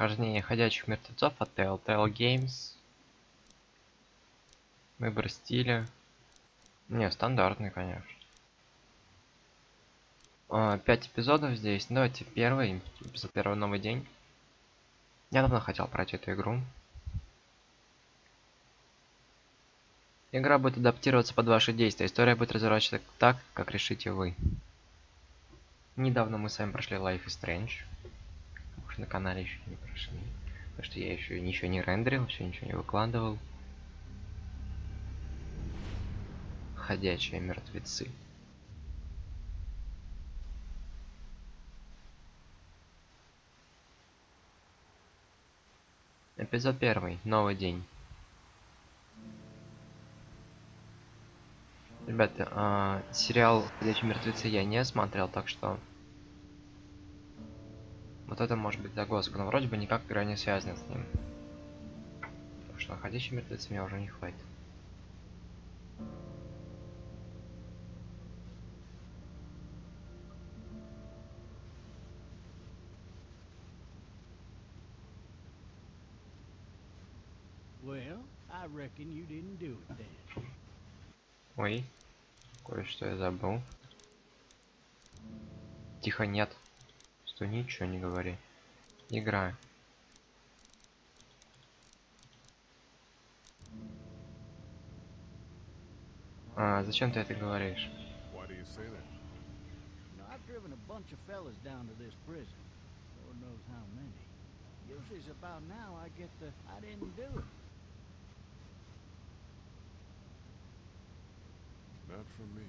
Прохождение ходячих мертвецов от Telltale Games. Выбор стиля. Не, стандартный, конечно. 5 эпизодов здесь. Давайте первый. Эпизод первый, новый день. Я давно хотел пройти эту игру. Игра будет адаптироваться под ваши действия. История будет разворачиваться так, как решите вы. Недавно мы с вами прошли Life is Strange. Уж на канале еще не прошли. Потому что я еще ничего не рендерил, еще ничего не выкладывал. Ходячие мертвецы. Эпизод первый. Новый день. Ребята, сериал «Ходячие мертвецы» я не смотрел, так что вот это может быть загвоздка, но вроде бы никак игра не связана с ним. Потому что «Ходячие мертвецы» мне уже не хватит. Well, I reckon you didn't do it then. Ой, кое-что я забыл. Тихо, нет. Что ничего не говори. Игра. Зачем ты это говоришь? Why do you say that? You know, I've driven a bunch of fellas down to this prison. Lord knows how many. Usually it's about now I get the I didn't do it. Not from me.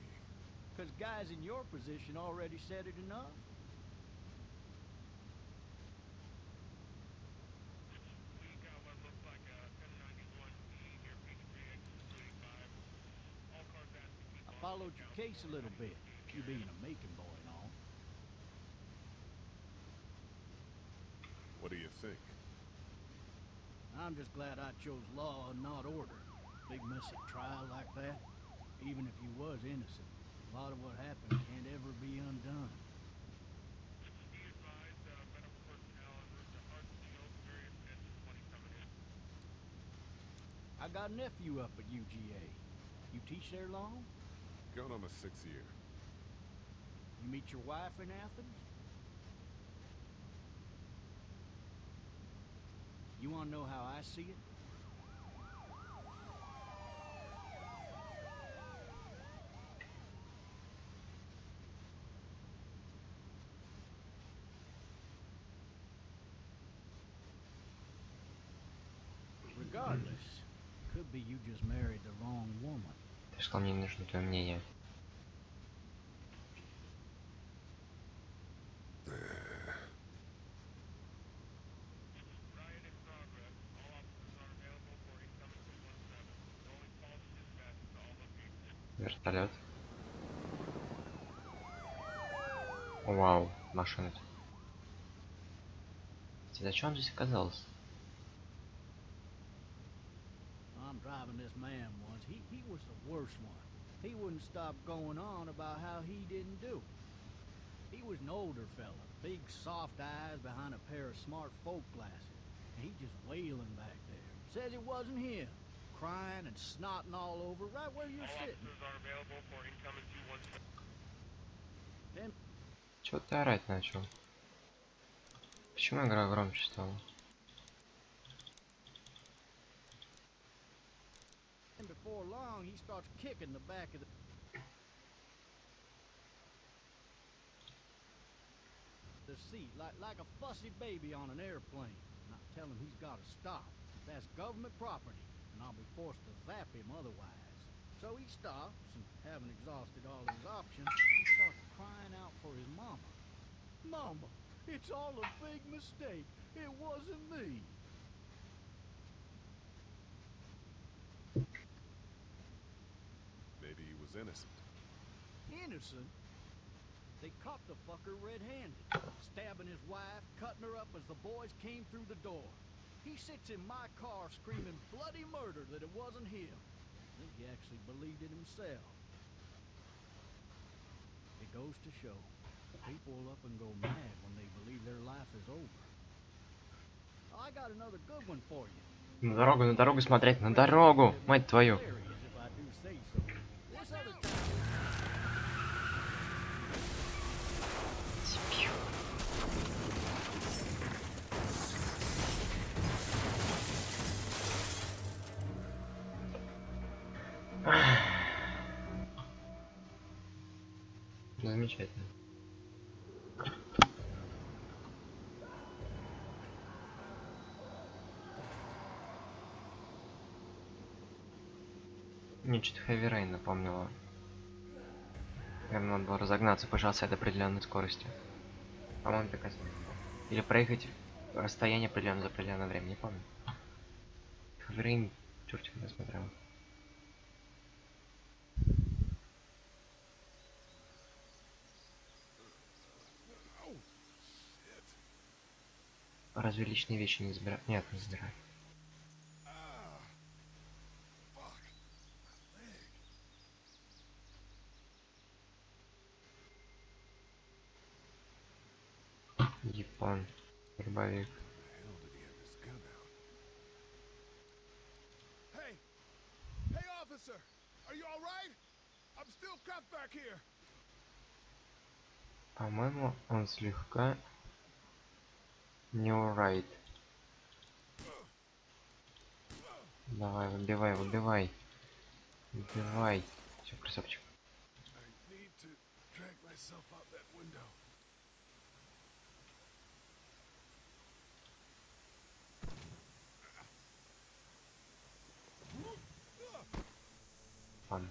Because guys in your position already said it enough. I followed your case a little bit, you being a Macon boy and all. What do you think? I'm just glad I chose law and not order. Big messy trial like that, even if you was innocent, a lot of what happened can't ever be undone. I got a nephew up at UGA. You teach there long? Going on my 6th year. You meet your wife in Athens? You want to know how I see it? Regardless, could be you just married the wrong woman. Ты что, мне нужно твое мнение? Вертолет. Вау, машина. Зачем он здесь оказался? I'm driving this man once. He was the worst one. He wouldn't stop going on about how he didn't do it. He was an older fella, big soft eyes behind a pair of smart folk glasses. And he just wailing back there. Says it wasn't him. Crying and snotting all over right where you're sitting. Then Чего ты орать начал? Почему игра громче стала? before long he starts kicking the back of the seat like a fussy baby on an airplane. And I tell him he's got to stop. That's government property, and I'll be forced to zap him otherwise. So he stops, and having exhausted all his options, he starts crying out for his mama. Mama, it's all a big mistake. It wasn't me. Maybe he was innocent. Innocent? They caught the fucker red-handed, stabbing his wife, cutting her up as the boys came through the door. He sits in my car screaming bloody murder that it wasn't him. I think he actually believed it himself. It goes to show, people will up and go mad when they believe their life is over. I got another good one for you. На дорогу смотреть, на дорогу, мать твою. Hilarious, if I do say so. This other time. Замечательно. Мне что-то Heavy Rain напомнило. Наверное, надо было разогнаться, пожалуйста, от определенной скорости. По-моему, такая. Или проехать расстояние определенное за определенное время, не помню. Heavy Rain, чертик не смотрел. Разве личные вещи не забирают? Нет, не забирают. Япон. Дробовик. Hey! Hey, officer! Are you alright? I'm still cuffed back here. По-моему, он слегка не alright. Давай, выбивай, выбивай. Выбивай. Все, красавчик. I need to drag myself out that window. Ладно.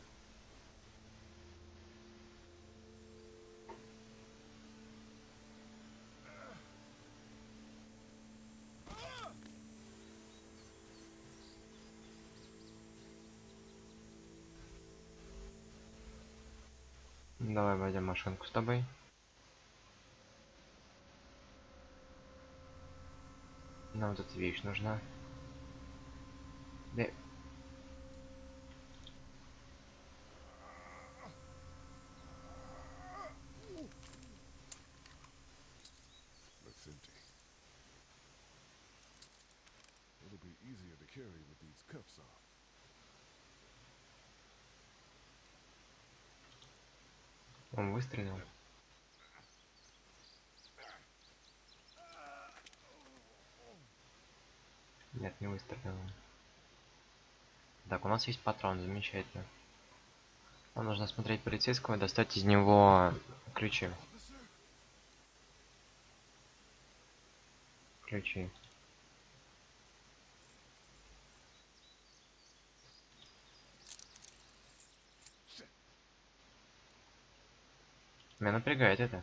Давай пойдем машинку с тобой. Нам вот эта вещь нужна. Да. Looks empty. It'll be easier to carry with these cuffs off. Он выстрелил. Нет, не выстрелил. Так, у нас есть патрон, замечательно. Нам нужно смотреть полицейского и достать из него ключи. Ключи. Меня напрягает это.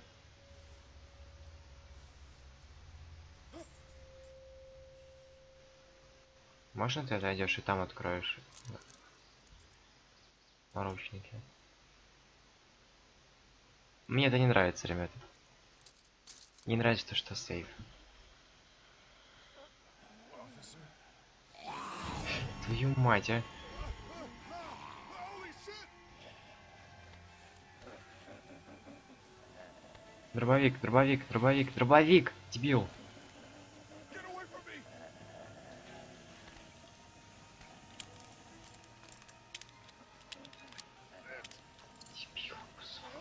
Можно ты отойдешь и там откроешь наручники? Мне это не нравится, ребята. Не нравится то, что сейф. Твою мать, а. Дробовик, дробовик, дробовик, дробовик! Дебил! Дебил, кусок.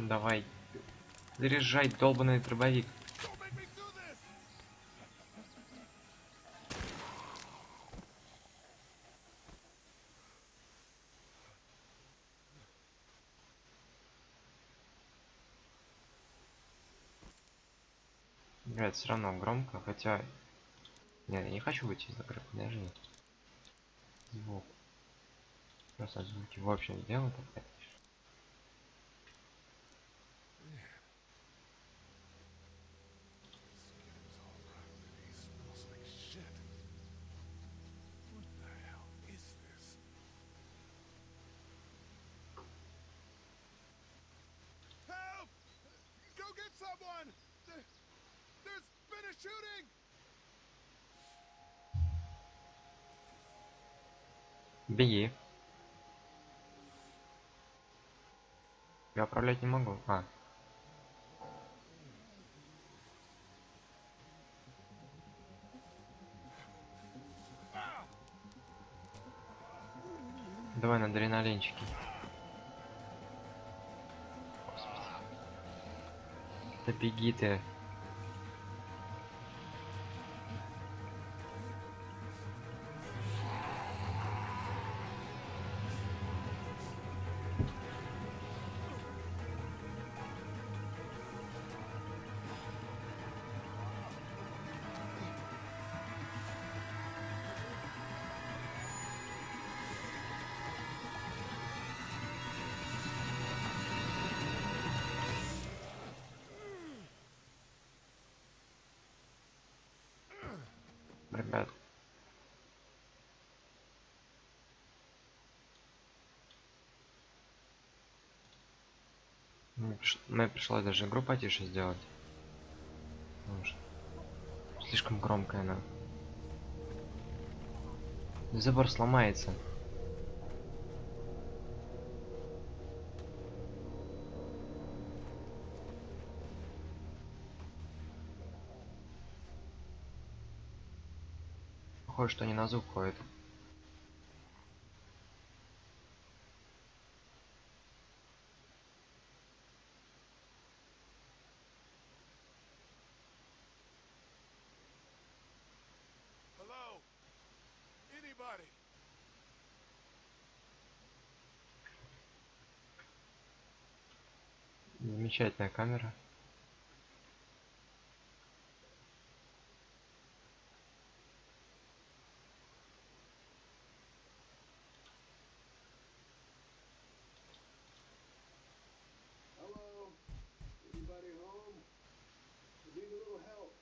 Давай. Заряжай, долбаный дробовик. Блядь, все равно громко, хотя... Нет, я не хочу выйти из игры, подожди. Звук. Просто звуки в общем сделал так. Беги. Я управлять не могу. А. Давай на адреналинчике. Да беги ты. Ребят. Мне пришлось даже игру потише сделать. Потому что слишком громкая она. Забор сломается. Похоже, что не на звук ходит. Hello? Anybody? Замечательная камера. Hello? Anybody home? I need a little help.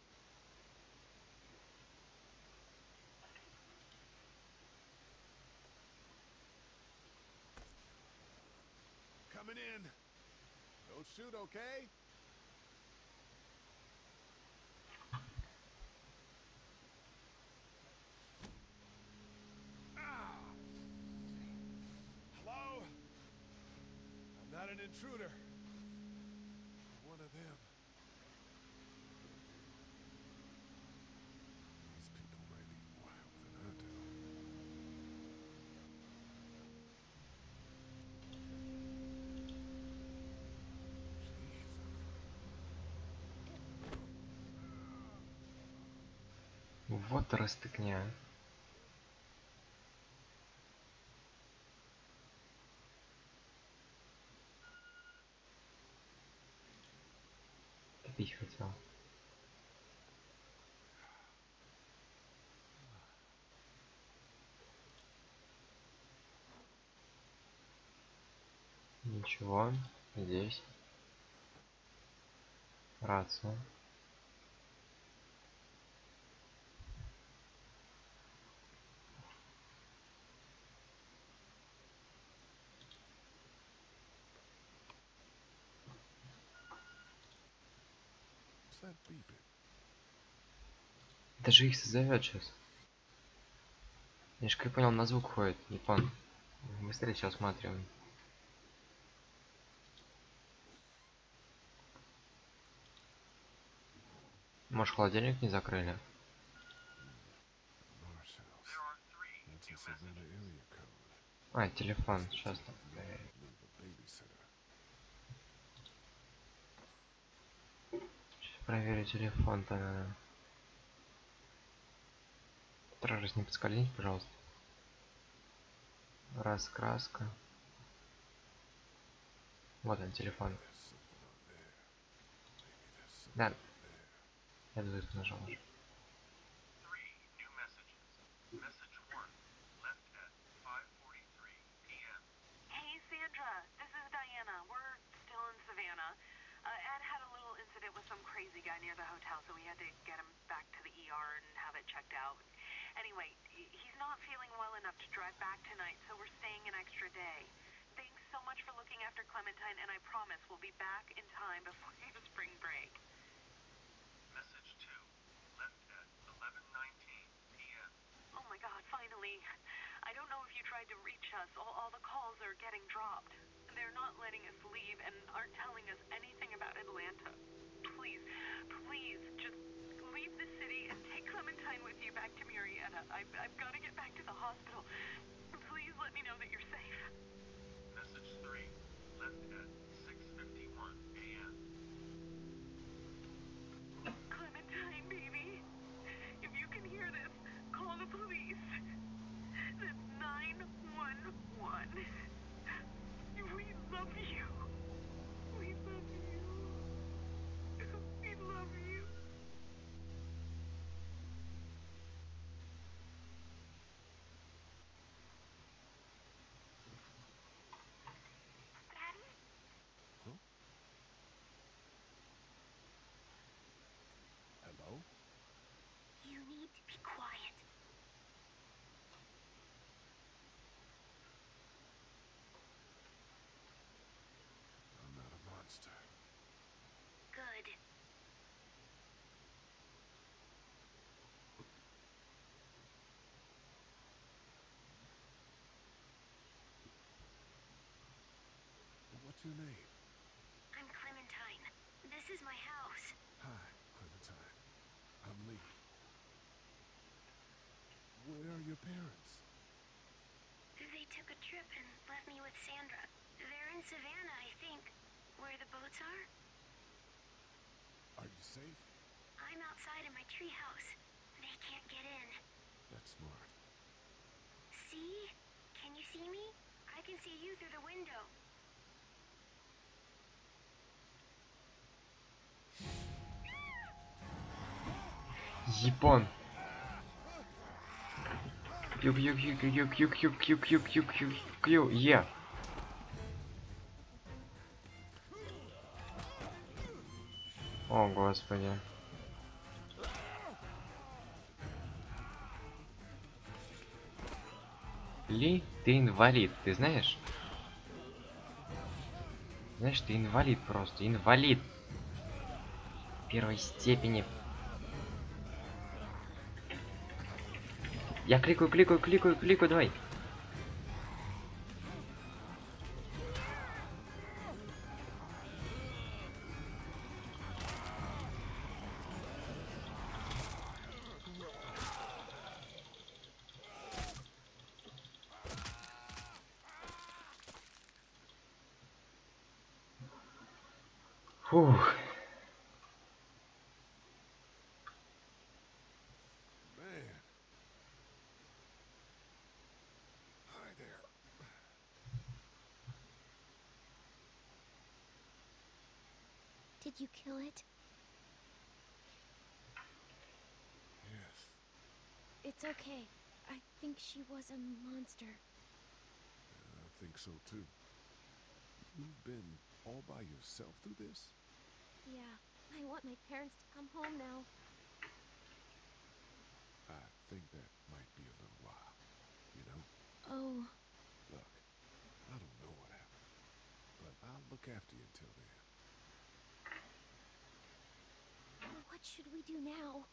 Coming in. Don't shoot, okay? Ah! Hello? I'm not an intruder. I'm one of them. These people might need more help than I do. Вот растыкня. Пить хотел. Ничего. Здесь. Рация. What's that beeping? Это же их созовет сейчас. Я ж как понял, на звук ходит, Япон. Быстрее сейчас осматриваем. Может, холодильник не закрыли? That's a Savannah area code. А, телефон. Сейчас так Leave проверим. a babysitter. Сейчас проверю телефон-то надо. Второй раз не подскользнись, пожалуйста. Раскраска. Вот он, телефон. There's something on there. Maybe there's something Да, on there. я двоих нажал уже. Hey, Sandra, this is Diana. We're still in Savannah. Ed had a little incident with some crazy guy near the hotel, so we had to get him back to the ER and have it checked out. Anyway, he's not feeling well enough to drive back tonight, so we're staying an extra day. Thanks so much for looking after Clementine, and I promise we'll be back in time before the spring break. Oh my god, finally. I don't know if you tried to reach us. All the calls are getting dropped. They're not letting us leave and aren't telling us anything about Atlanta. Please, please, just leave the city and take Clementine with you back to Murrieta. I've got to get back to the hospital. Please Please let me know that you're safe. Message 3, left at 6:51 a.m. Clementine, baby. If you can hear this, call the police. That's 911. We love you. We love you. We love you. Daddy? Huh? Hello? You need to be quiet. I'm not a monster. Good. What's your name? I'm Clementine. This is my house. Hi, Clementine. I'm Lee. Where are your parents? They took a trip and left me with Sandra. They're in Savannah, I think. Where the boats are? Are you safe? I'm outside in my treehouse. They can't get in. That's smart. See? Can you see me? I can see you through the window. Япон. Кью. Е. О, господи. Ли, ты инвалид, ты знаешь? Знаешь, ты инвалид просто, инвалид. Первой степени. Я кликаю, давай. Фух. Man. Hi there. Did you kill it? Yes. It's okay. I think she was a monster. I think so too. You've been all by yourself through this? Yeah, I want my parents to come home now. I think that might be a little while. You know? Oh, Look, I don't know what happened, but I'll look after you until then. what should we do now?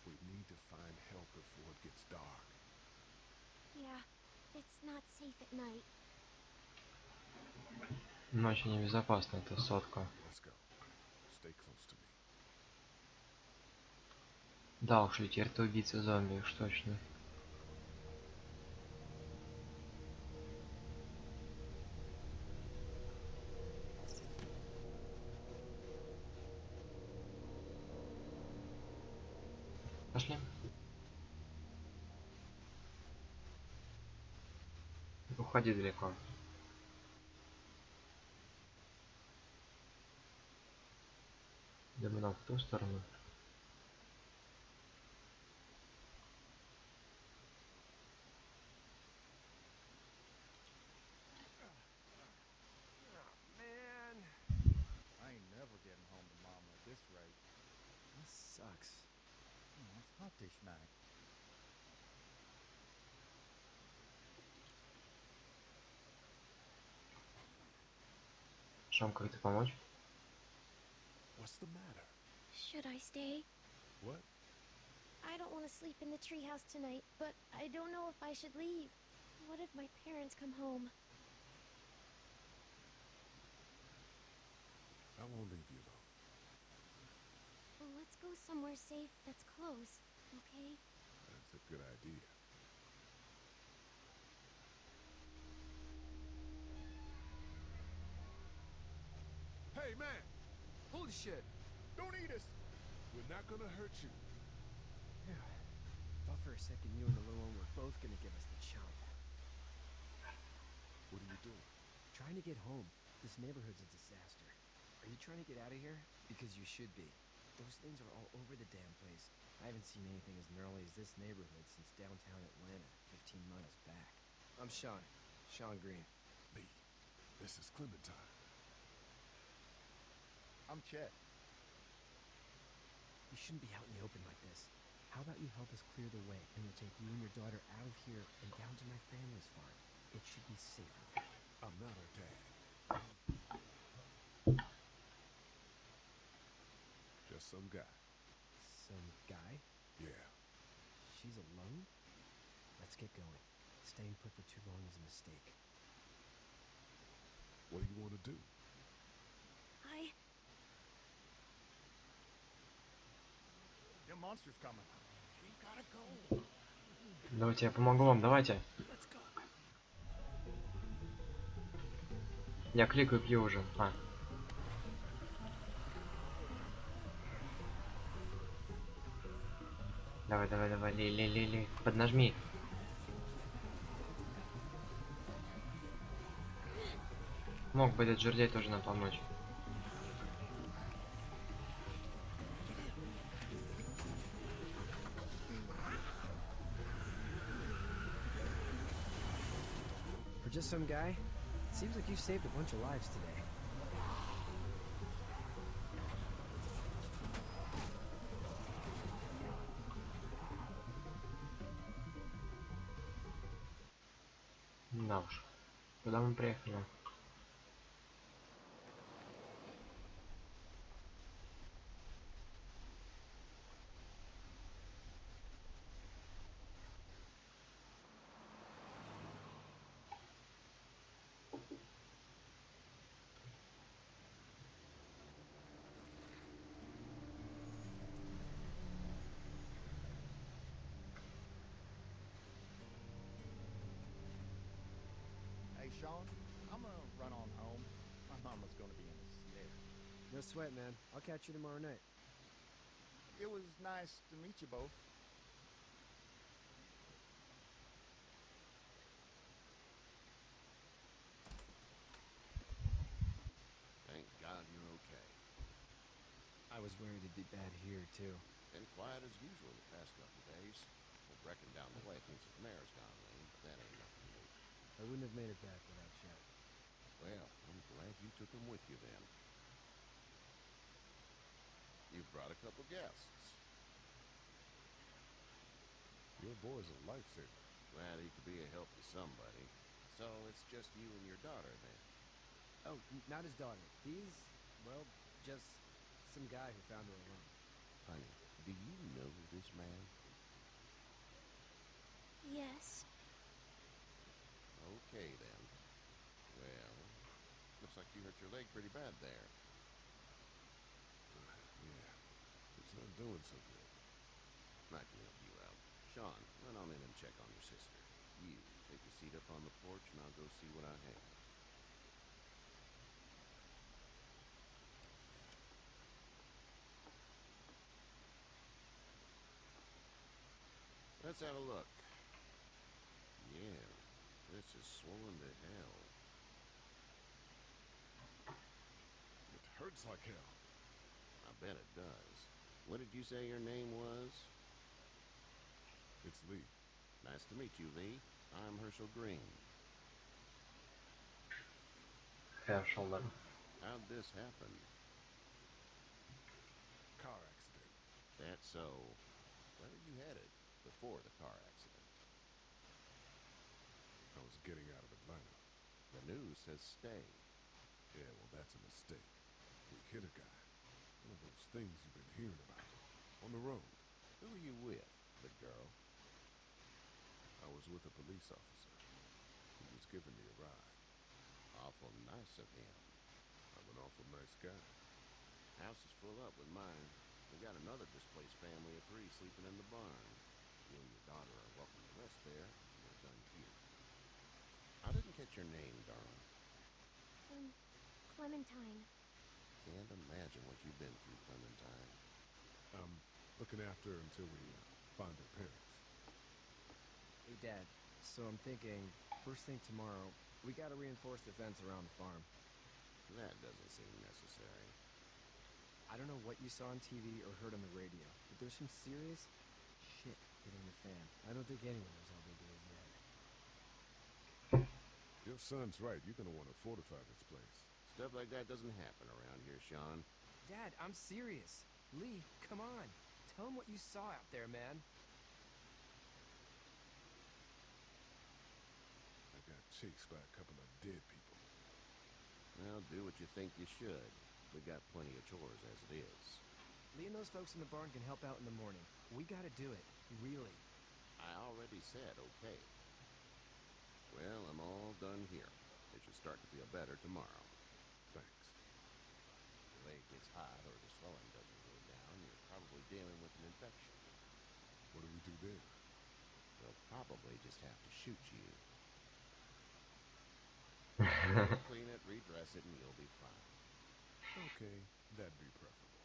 We need to find help before it gets dark. Yeah, it's not safe at night. Ночью небезопасно, это сотка. Let's go. Stay close to me. Да уж, ведь это убийца зомби, уж точно. Пошли. Уходи далеко. Идем нам в ту сторону. Man, I ain't never getting home to Mom at this rate. This sucks. Oh, it's hot this night. Шам, как-то помочь? What's the matter? Should I stay? What? I don't want to sleep in the treehouse tonight, but I don't know if I should leave. What if my parents come home? I won't leave you alone. Well, let's go somewhere safe that's close, okay? That's a good idea. Hey, man! Holy shit! Don't eat us! We're not gonna hurt you. Yeah. Thought for a second you and the little one were both gonna give us the chomp. What are you doing? Trying to get home. This neighborhood's a disaster. Are you trying to get out of here? Because you should be. Those things are all over the damn place. I haven't seen anything as gnarly as this neighborhood since downtown Atlanta, 15 miles back. I'm Sean. Sean Green. Lee, this is Clementine. I'm Chet. You shouldn't be out in the open like this. How about you help us clear the way, and we'll take you and your daughter out of here and down to my family's farm. It should be safer there. I'm not her dad. Just some guy. Some guy? Yeah. She's alone? Let's get going. Staying put for too long is a mistake. What do you want to do? Them monsters coming. We gotta go. Давайте я помогу вам, давайте. Let's go. Я кликаю, пью уже. А. Давай, давай, давай, ли. Поднажми. Мог бы этот жердей тоже нам помочь. For just some guy, it seems like you saved a bunch of lives today. Да уж. Куда мы приехали? Hey, Sean, I'm gonna run on home. My mama's gonna be in a snare. No sweat, man. I'll catch you tomorrow night. It was nice to meet you both. Thank God you're okay. I was worried it'd be bad here, too. Been quiet as usual the past couple days. Well, Brecken down the way thinks his mare's gone lame, but that ain't nothing new. I wouldn't have made it back without Chet. Well, I'm glad you took him with you then. You've brought a couple guests. Your boy's a lifesaver. Glad he could be a help to somebody. So it's just you and your daughter then? Oh, not his daughter. He's, well, just some guy who found her alone. Honey, do you know this man? Yes. Okay then. Well, looks like you hurt your leg pretty bad there. Yeah. It's not doing so good. I can help you out. Sean, run on in and check on your sister. You, take a seat up on the porch and I'll go see what I have. Let's have a look. Yeah, this is swollen to hell. It hurts like hell. I bet it does. What did you say your name was? It's Lee. Nice to meet you, Lee. I'm Herschel Green. Herschel then. How'd this happen? Car accident. That's so. Where were you headed before the car accident? I was getting out of Atlanta. The news says stay. Yeah, well, that's a mistake. We hit a guy. One of those things you've been hearing about. On the road. Who were you with? The girl? I was with a police officer. He was giving me a ride. Awful nice of him. I'm an awful nice guy. House is full up with mine. We got another displaced family of 3 sleeping in the barn. You and your daughter are welcome to rest there. We're done here. I didn't catch your name, darling. Clementine. Can't imagine what you've been through, Clementine. I'm looking after her until we find her parents. Hey, Dad. So I'm thinking, first thing tomorrow, we gotta reinforce the fence around the farm. That doesn't seem necessary. I don't know what you saw on TV or heard on the radio, but there's some serious shit hitting the fan. I don't think anyone knows how big it is yet. Your son's right. You're gonna want to fortify this place. Stuff like that doesn't happen around here, Sean. Dad, I'm serious. Lee, come on. Tell him what you saw out there, man. I got chased by a couple of dead people. Well, do what you think you should. We got plenty of chores as it is. Lee and those folks in the barn can help out in the morning. We gotta do it. Really. I already said okay. Well, I'm all done here. It should start to feel better tomorrow. Thanks. If the leg gets hot or the swelling doesn't go down, you're probably dealing with an infection. What do we do then? They'll probably just have to shoot you. Clean it, redress it, and you'll be fine. Okay, that'd be preferable.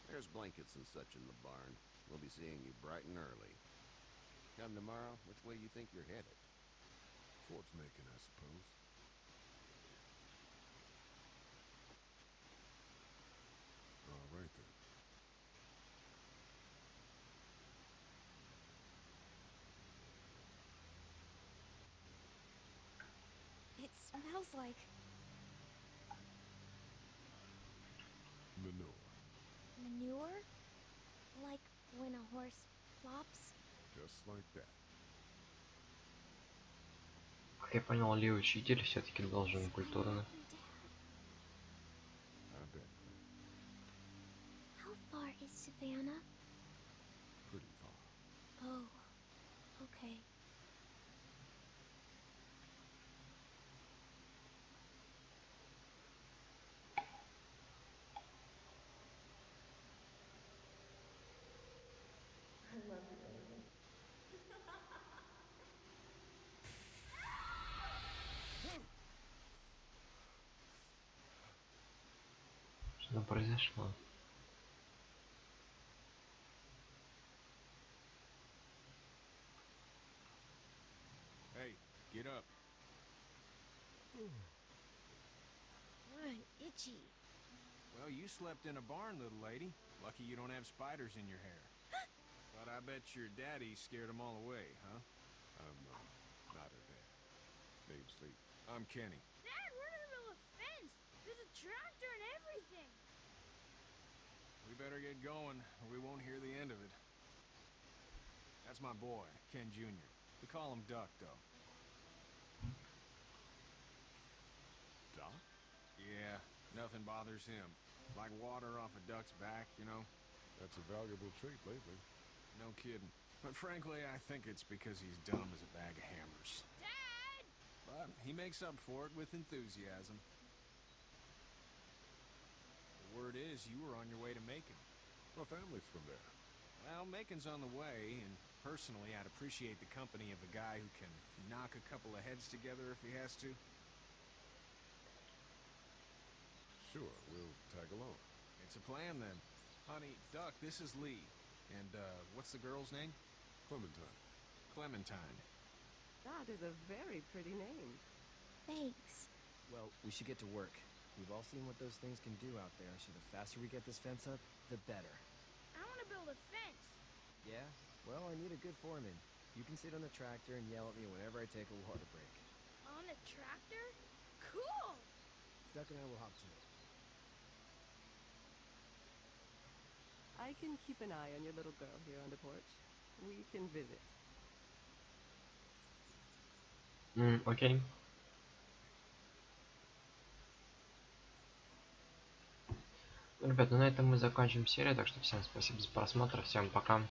There's blankets and such in the barn. We'll be seeing you bright and early. Come tomorrow, which way you think you're headed? Towards Macon, I suppose. All right then. It smells like Manure. manure? Like when a horse flops? Just like that. Как я понял, Ли учитель все-таки должен культурно. I bet, Glenn. How far is Savannah? Pretty far. Oh, okay. Что произошло? Hey, get up. I'm itchy. Well, you slept in a barn, little lady. Lucky you don't have spiders in your hair. But I bet your daddy scared them all away, huh? I'm not her dad. Name's Lee. I'm Kenny. Dad, we're in the middle of a fence. There's a tractor and everything. We better get going, or we won't hear the end of it. That's my boy, Ken Jr. We call him Duck, though. Doc? Yeah, nothing bothers him. Like water off a duck's back, you know? That's a valuable trait lately. No kidding. But frankly, I think it's because he's dumb as a bag of hammers. Dad! But he makes up for it with enthusiasm. The word is you were on your way to Macon. My family's from there. Well, Macon's on the way, and personally, I'd appreciate the company of a guy who can knock a couple of heads together if he has to. Sure, we'll tag along. It's a plan, then. Honey, Duck, this is Lee. And, what's the girl's name? Clementine. Clementine. That is a very pretty name. Thanks. Well, we should get to work. We've all seen what those things can do out there, so the faster we get this fence up, the better. I want to build a fence. Yeah? Well, I need a good foreman. You can sit on the tractor and yell at me whenever I take a water break. On a tractor? Cool! Duck and I will hop to it. I can keep an eye on your little girl here on the porch. We can visit. Окей. Ну, ребята, на этом мы заканчиваем серию, так что всем спасибо за просмотр, всем пока.